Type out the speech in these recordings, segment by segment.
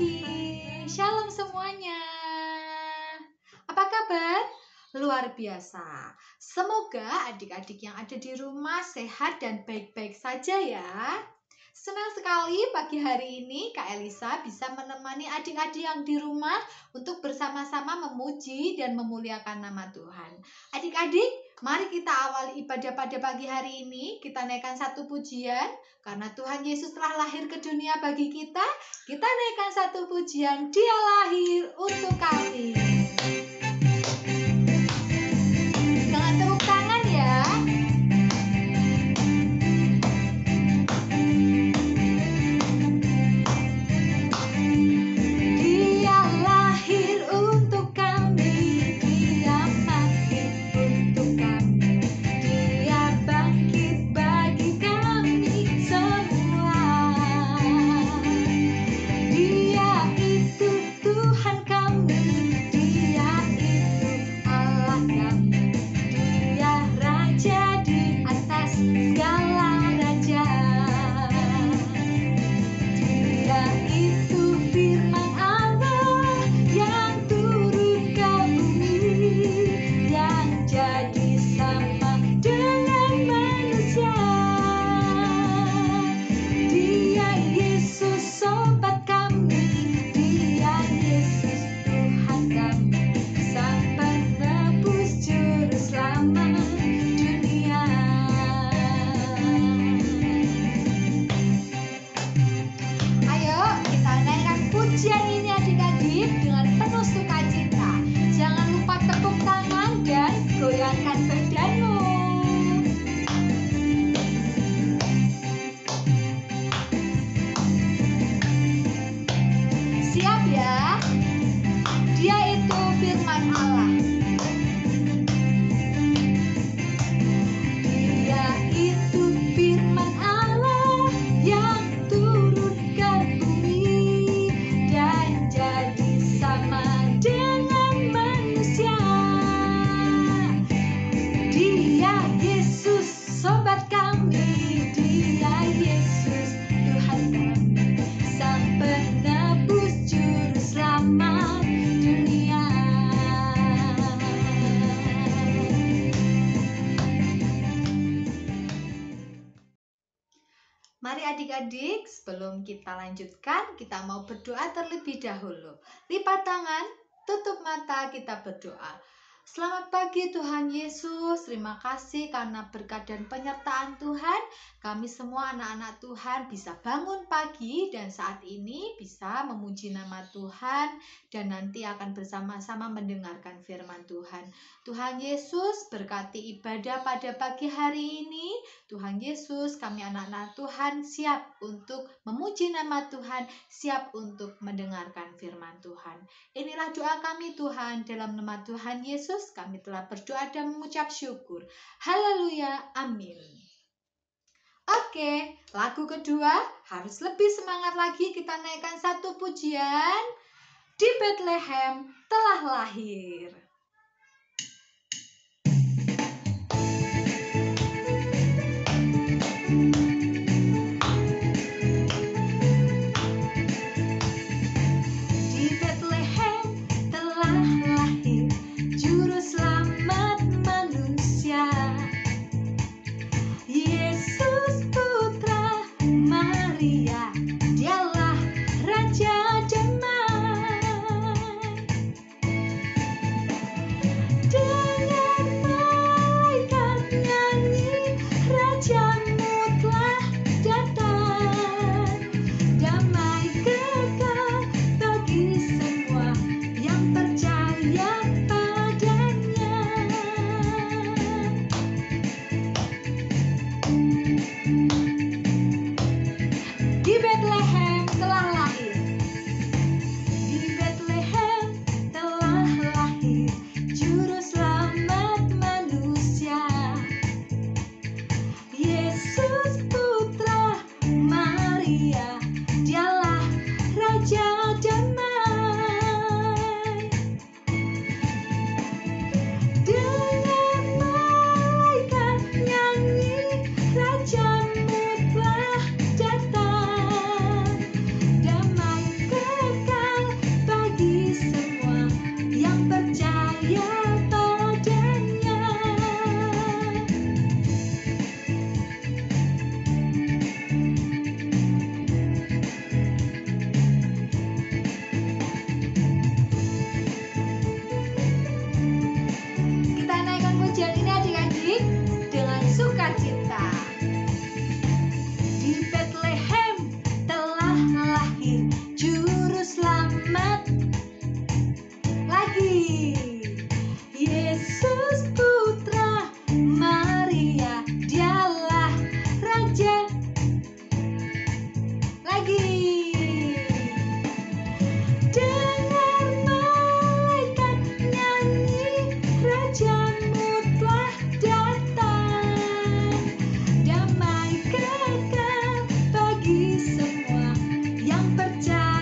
pagi, shalom semuanya. Apa kabar? Luar biasa. Semoga adik-adik yang ada di rumah sehat dan baik-baik saja ya. Senang sekali pagi hari ini Kak Elisa bisa menemani adik-adik yang di rumah untuk bersama-sama memuji dan memuliakan nama Tuhan. Adik-adik, mari kita awali ibadah pada pagi hari ini. Kita naikkan satu pujian. Karena Tuhan Yesus telah lahir ke dunia bagi kita naikkan satu pujian. Dia lahir untuk kami. Dengan tepuk tangan ya. Mari adik-adik, sebelum kita lanjutkan, kita mau berdoa terlebih dahulu. Lipat tangan, tutup mata, kita berdoa. Selamat pagi Tuhan Yesus, terima kasih karena berkat dan penyertaan Tuhan, kami semua anak-anak Tuhan bisa bangun pagi dan saat ini bisa memuji nama Tuhan dan nanti akan bersama-sama mendengarkan firman Tuhan. Tuhan Yesus berkati ibadah pada pagi hari ini. Tuhan Yesus, kami anak-anak Tuhan siap untuk memuji nama Tuhan, siap untuk mendengarkan firman Tuhan. Inilah doa kami Tuhan, dalam nama Tuhan Yesus kami telah berdoa dan mengucap syukur. Haleluya, amin. Oke, lagu kedua harus lebih semangat lagi, kita naikkan satu pujian. Di Bethlehem telah lahir.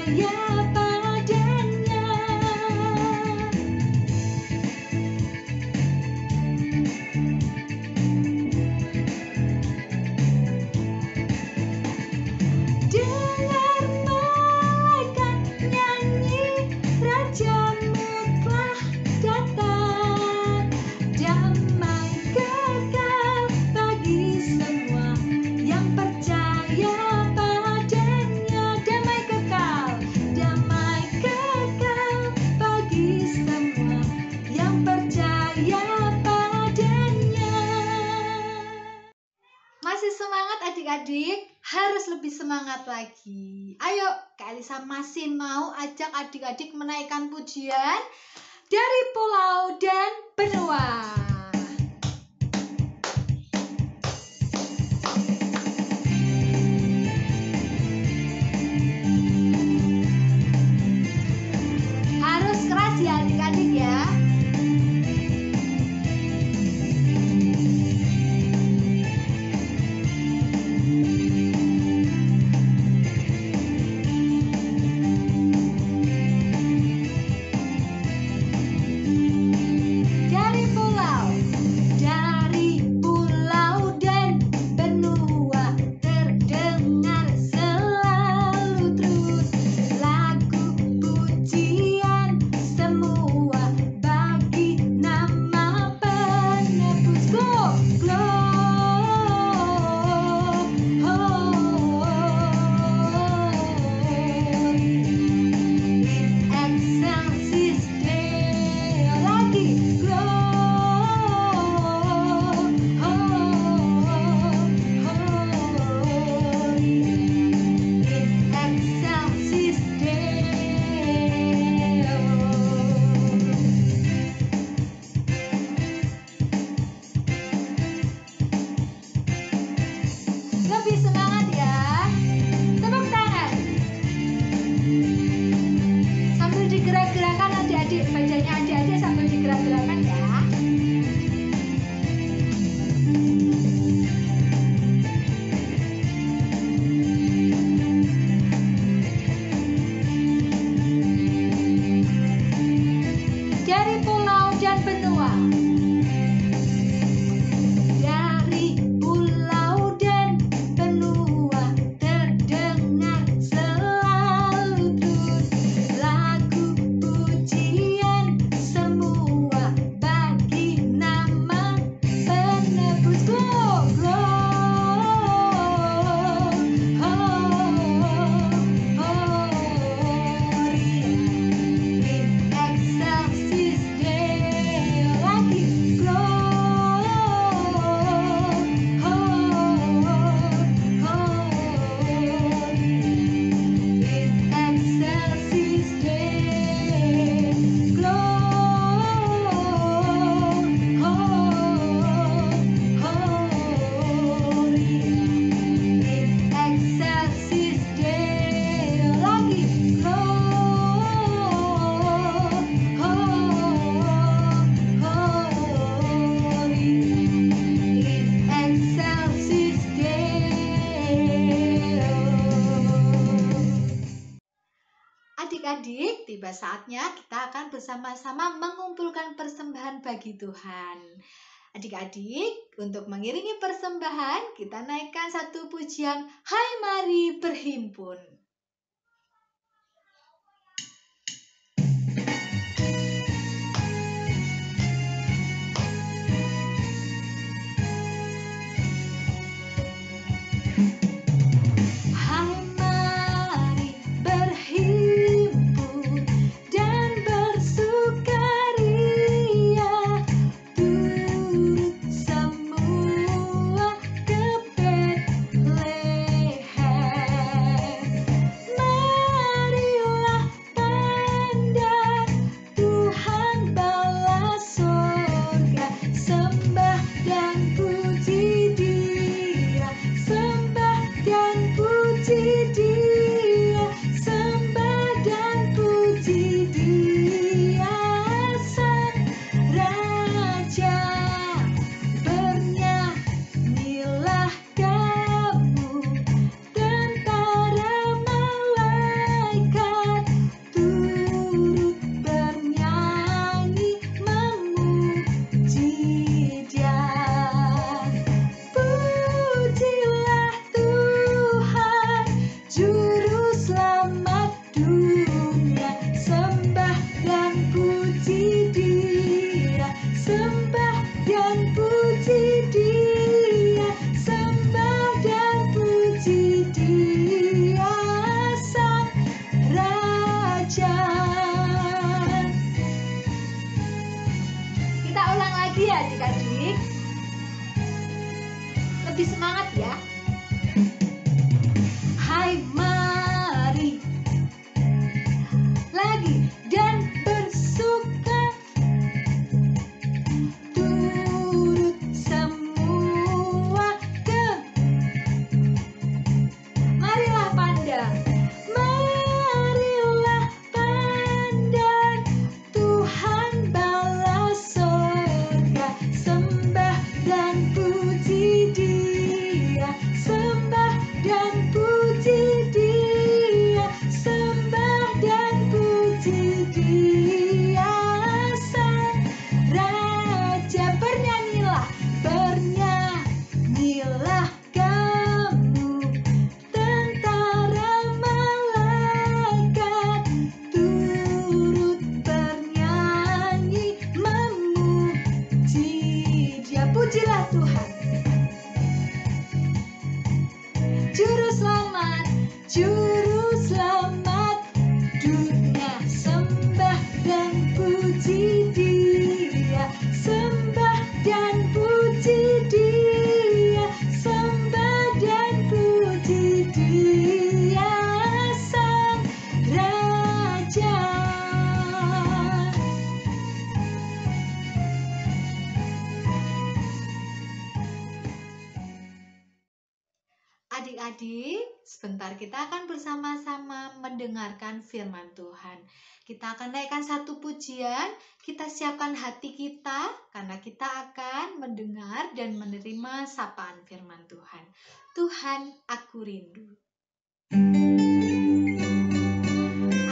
percaya padanya. Dengar malaikat nyanyi, Rajamu telah datang. Damai kekal bagi semua yang percaya padanya. Damai kekal bagi semua yang percaya padanya. Masih semangat adik-adik? Harus lebih semangat lagi. Ayo, Kak Elisa masih mau ajak adik-adik menaikkan pujian dari pulau dan benua. Harus keras ya adik-adik ya. Lebih semangat ya. Tepuk tangan. Sambil digerak-gerakan adik-adik, bajanya adik-adik sambil digerak-gerakan ya. Dari pulau dan benua. Adik-adik, tiba saatnya kita akan bersama-sama mengumpulkan persembahan bagi Tuhan. Adik-adik, untuk mengiringi persembahan, kita naikkan satu pujian, Hai mari berhimpun. dunia sembah dan puji Dia, sembah dan puji Dia, sembah dan puji Dia, Sang Raja. Adik-adik, sebentar kita akan bersama-sama mendengarkan firman Tuhan. Kita akan naikkan satu pujian, kita siapkan hati kita karena kita akan mendengar dan menerima sapaan firman Tuhan. Tuhan, aku rindu.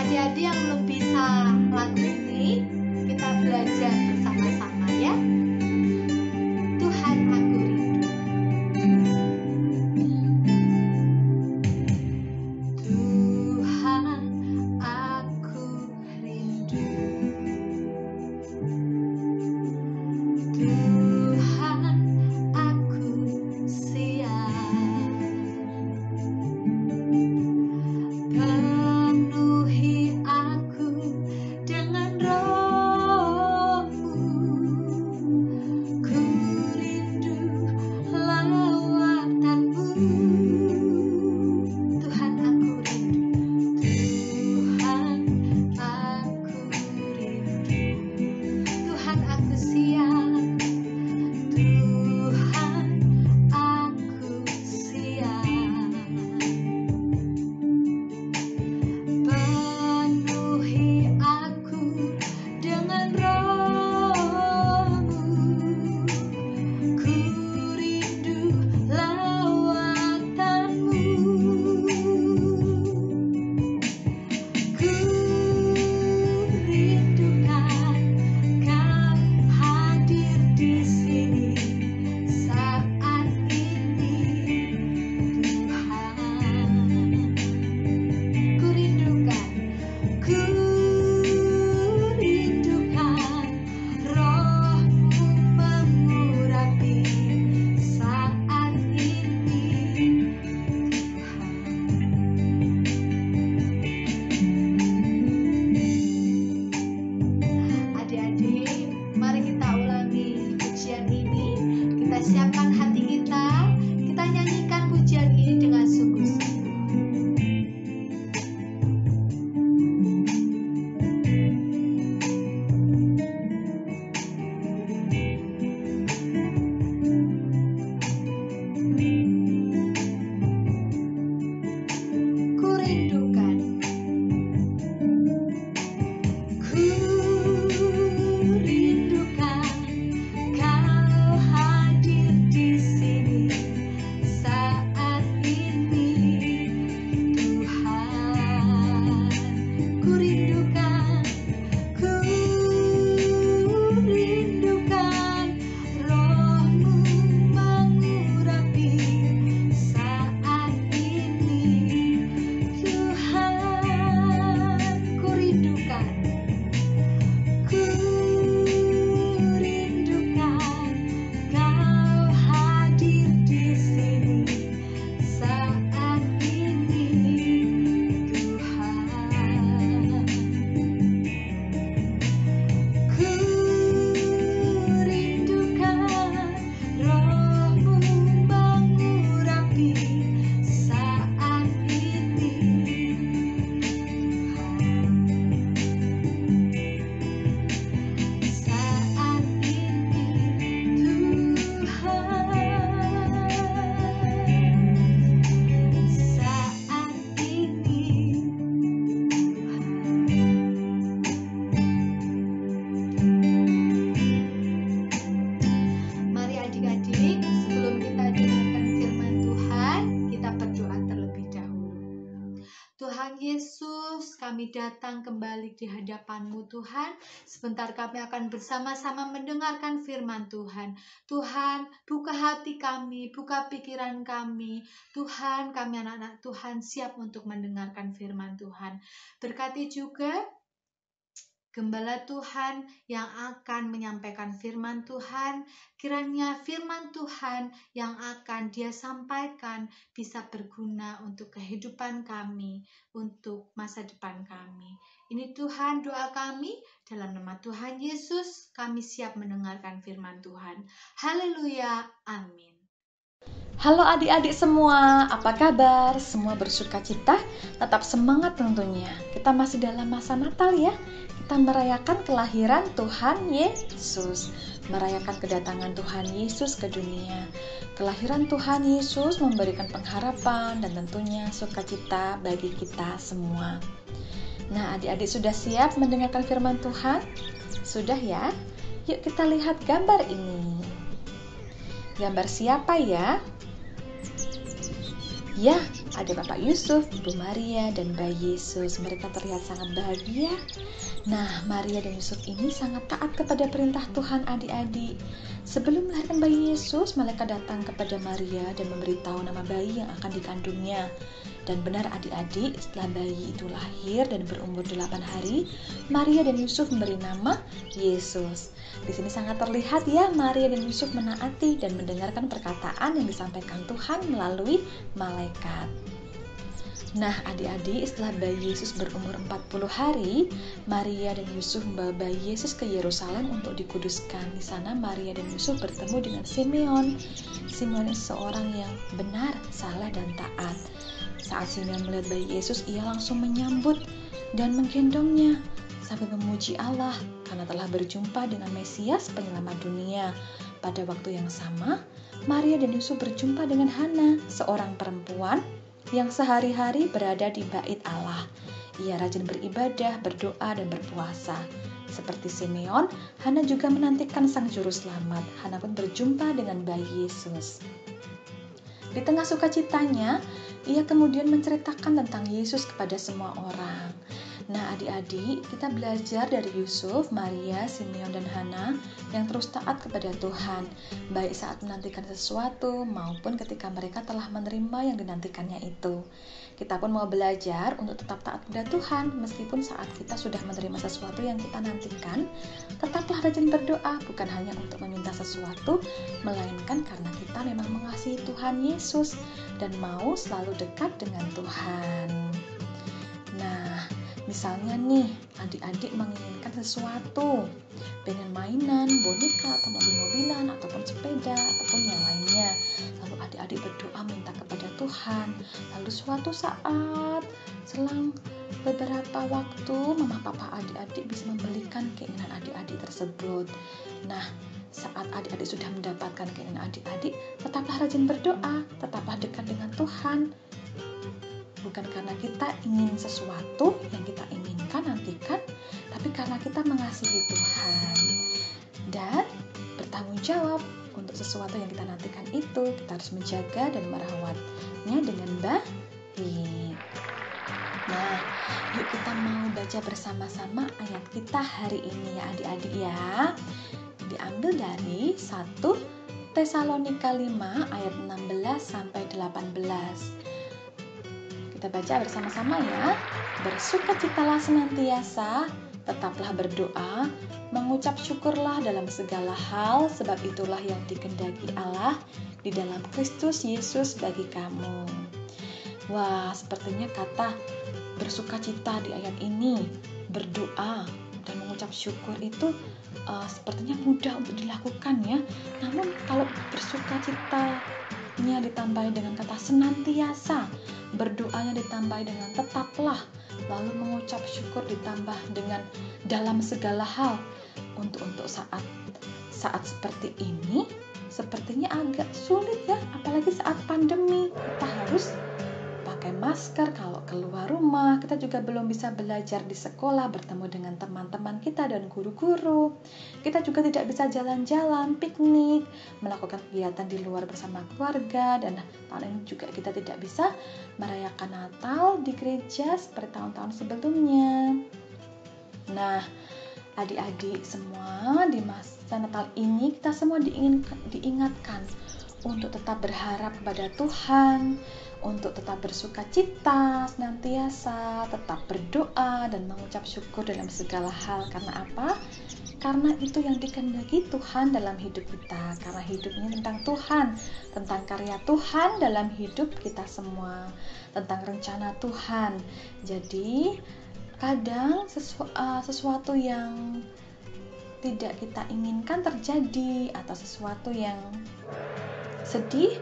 Adik-adik yang belum bisa lagu ini, kita belajar bersama-sama ya. Tuhan, aku rindu. Tuhan, aku rindu. Tuhan, aku siap. Penuhi aku dengan Roh-Mu. Ku rindu lawatan-Mu. Tuhan, aku rindu. Tuhan, aku rindu. Tuhan, aku siap. Tuhan, aku siap. Penuhi aku dengan Roh-Mu. Ku rindu lawatan-Mu. Ku rindukan Kau hadir di sini saat ini, Tuhan. Ku rindukan Roh-Mu mengurapi saat ini, Tuhan. Adik-adik, mari kita ulangi pujian ini. Kita siapkan hati kita, kita nyanyikan pujian ini dengan sungguh-sungguh. Ku rindukan Kau hadir di sini saat ini, Tuhan. Ku rindukan Roh-Mu mengurapi saat ini, Tuhan. Ku rindukan Kau hadir di sini saat ini, Tuhan. Ku rindukan Roh-Mu mengurapi saat ini, saat ini, Tuhan. Saat ini, mari adik-adik, sebelum kita dengarkan firman Tuhan, kita berdoa terlebih dahulu. Tuhan Yesus, kami datang kembali di hadapan-Mu Tuhan. Sebentar kami akan bersama-sama mendengarkan firman Tuhan. Tuhan, buka hati kami, buka pikiran kami. Tuhan, kami anak-anak Tuhan siap untuk mendengarkan firman Tuhan. Berkati juga Gembala Tuhan yang akan menyampaikan firman Tuhan. Kiranya firman Tuhan yang akan Dia sampaikan bisa berguna untuk kehidupan kami, untuk masa depan kami. Ini Tuhan doa kami, dalam nama Tuhan Yesus kami siap mendengarkan firman Tuhan. Haleluya, amin. Halo adik-adik semua, apa kabar? Semua bersuka cita? Tetap semangat tentunya. Kita masih dalam masa Natal ya. Kita merayakan kelahiran Tuhan Yesus, merayakan kedatangan Tuhan Yesus ke dunia. Kelahiran Tuhan Yesus memberikan pengharapan dan tentunya sukacita bagi kita semua. Nah, adik-adik sudah siap mendengarkan firman Tuhan? Sudah ya? Yuk kita lihat gambar ini. Gambar siapa ya? Ya, ada Bapak Yusuf, Ibu Maria, dan bayi Yesus. Mereka terlihat sangat bahagia. Nah, Maria dan Yusuf ini sangat taat kepada perintah Tuhan adik-adik. Sebelum melahirkan bayi Yesus, malaikat datang kepada Maria dan memberitahu nama bayi yang akan dikandungnya. Dan benar adik-adik, setelah bayi itu lahir dan berumur 8 hari, Maria dan Yusuf memberi nama Yesus. Di sini sangat terlihat ya, Maria dan Yusuf menaati dan mendengarkan perkataan yang disampaikan Tuhan melalui malaikat. Nah, adik-adik, setelah bayi Yesus berumur 40 hari, Maria dan Yusuf membawa bayi Yesus ke Yerusalem untuk dikuduskan. Di sana Maria dan Yusuf bertemu dengan Simeon. Simeon seorang yang benar, saleh, dan taat. Saat Simeon melihat bayi Yesus, ia langsung menyambut dan menggendongnya sambil memuji Allah karena telah berjumpa dengan Mesias penyelamat dunia. Pada waktu yang sama, Maria dan Yusuf berjumpa dengan Hana, seorang perempuan yang sehari-hari berada di bait Allah. Ia rajin beribadah, berdoa, dan berpuasa. Seperti Simeon, Hana juga menantikan sang juru selamat. Hana pun berjumpa dengan bayi Yesus. Di tengah sukacitanya, ia kemudian menceritakan tentang Yesus kepada semua orang. Nah, adik-adik, kita belajar dari Yusuf, Maria, Simeon, dan Hana yang terus taat kepada Tuhan, baik saat menantikan sesuatu maupun ketika mereka telah menerima yang dinantikannya itu. Kita pun mau belajar untuk tetap taat kepada Tuhan, meskipun saat kita sudah menerima sesuatu yang kita nantikan, tetaplah rajin berdoa, bukan hanya untuk meminta sesuatu, melainkan karena kita memang mengasihi Tuhan Yesus dan mau selalu dekat dengan Tuhan. Nah, misalnya nih, adik-adik menginginkan sesuatu, pengen mainan, boneka, atau mobil-mobilan, ataupun sepeda, ataupun yang lainnya. Lalu adik-adik berdoa minta kepada Tuhan. Lalu suatu saat, selang beberapa waktu, mama papa adik-adik bisa membelikan keinginan adik-adik tersebut. Nah, saat adik-adik sudah mendapatkan keinginan adik-adik, tetaplah rajin berdoa, tetaplah dekat dengan Tuhan. Bukan karena kita ingin sesuatu yang kita inginkan, nantikan, tapi karena kita mengasihi Tuhan dan bertanggung jawab untuk sesuatu yang kita nantikan itu. Kita harus menjaga dan merawatnya dengan baik. Nah, yuk kita mau baca bersama-sama ayat kita hari ini ya adik-adik ya. Diambil dari 1 Tesalonika 5 ayat 16 sampai 18. Kita baca bersama-sama ya. Bersukacitalah senantiasa, tetaplah berdoa, mengucap syukurlah dalam segala hal, sebab itulah yang dikehendaki Allah di dalam Kristus Yesus bagi kamu. Wah, sepertinya kata bersukacita di ayat ini, berdoa dan mengucap syukur itu sepertinya mudah untuk dilakukan ya. Namun kalau bersukacitanya ditambahi dengan kata senantiasa, berdoanya ditambahi dengan tetaplah, lalu mengucap syukur ditambah dengan dalam segala hal. Untuk saat seperti ini sepertinya agak sulit ya, apalagi saat pandemi. Kita harus pakai masker kalau keluar rumah. Kita juga belum bisa belajar di sekolah, bertemu dengan teman-teman kita dan guru-guru. Kita juga tidak bisa jalan-jalan, piknik, melakukan kegiatan di luar bersama keluarga. Dan tahun ini juga kita tidak bisa merayakan Natal di gereja seperti tahun-tahun sebelumnya. Nah, adik-adik semua, di masa Natal ini kita semua diingatkan untuk tetap berharap kepada Tuhan, untuk tetap bersuka cita senantiasa, tetap berdoa dan mengucap syukur dalam segala hal. Karena apa? Karena itu yang dikehendaki Tuhan dalam hidup kita. Karena hidup ini tentang Tuhan, tentang karya Tuhan dalam hidup kita semua, tentang rencana Tuhan. Jadi kadang sesuatu yang tidak kita inginkan terjadi, atau sesuatu yang sedih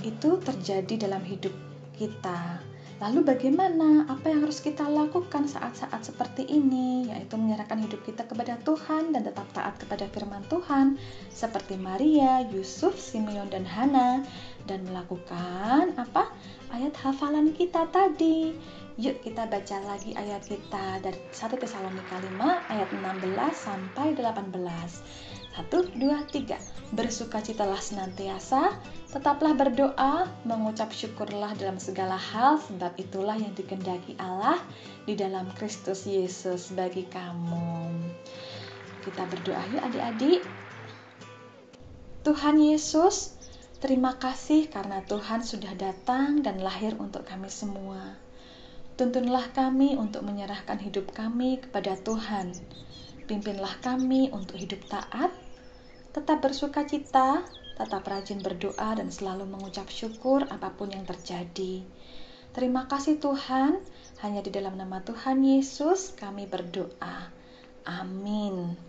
itu terjadi dalam hidup kita. Lalu bagaimana? Apa yang harus kita lakukan saat-saat seperti ini? Yaitu menyerahkan hidup kita kepada Tuhan dan tetap taat kepada firman Tuhan, seperti Maria, Yusuf, Simeon, dan Hana, dan melakukan apa? Ayat hafalan kita tadi. Yuk kita baca lagi ayat kita dari 1 Tesalonika 5 ayat 16 sampai 18. 1, 2, 3. Bersukacitalah senantiasa, tetaplah berdoa, mengucap syukurlah dalam segala hal, sebab itulah yang dikehendaki Allah di dalam Kristus Yesus bagi kamu. Kita berdoa yuk adik-adik. Tuhan Yesus, terima kasih karena Tuhan sudah datang dan lahir untuk kami semua. Tuntunlah kami untuk menyerahkan hidup kami kepada Tuhan. Pimpinlah kami untuk hidup taat, tetap bersuka cita, tetap rajin berdoa, dan selalu mengucap syukur apapun yang terjadi. Terima kasih Tuhan, hanya di dalam nama Tuhan Yesus kami berdoa. Amin.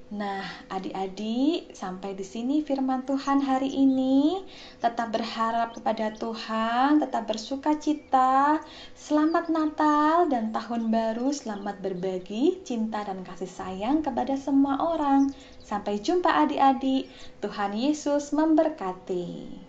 Nah, adik-adik, sampai di sini firman Tuhan hari ini. Tetap berharap kepada Tuhan, tetap bersuka cita. Selamat Natal dan Tahun Baru, selamat berbagi cinta dan kasih sayang kepada semua orang. Sampai jumpa adik-adik. Tuhan Yesus memberkati.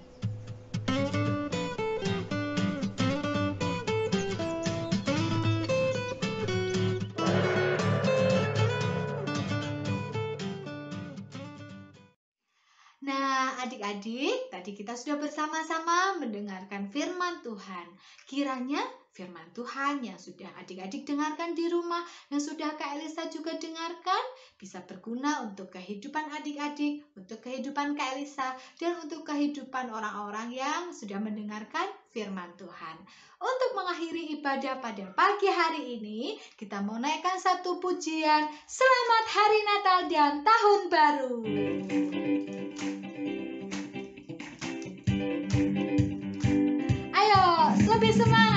Nah, adik-adik, tadi kita sudah bersama-sama mendengarkan firman Tuhan. Kiranya firman Tuhan yang sudah adik-adik dengarkan di rumah, yang sudah Kak Elisa juga dengarkan, bisa berguna untuk kehidupan adik-adik, untuk kehidupan Kak Elisa, dan untuk kehidupan orang-orang yang sudah mendengarkan firman Tuhan. Untuk mengakhiri ibadah pada pagi hari ini, kita mau naikkan satu pujian, Selamat Hari Natal dan Tahun Baru. Ayo, lebih semangat.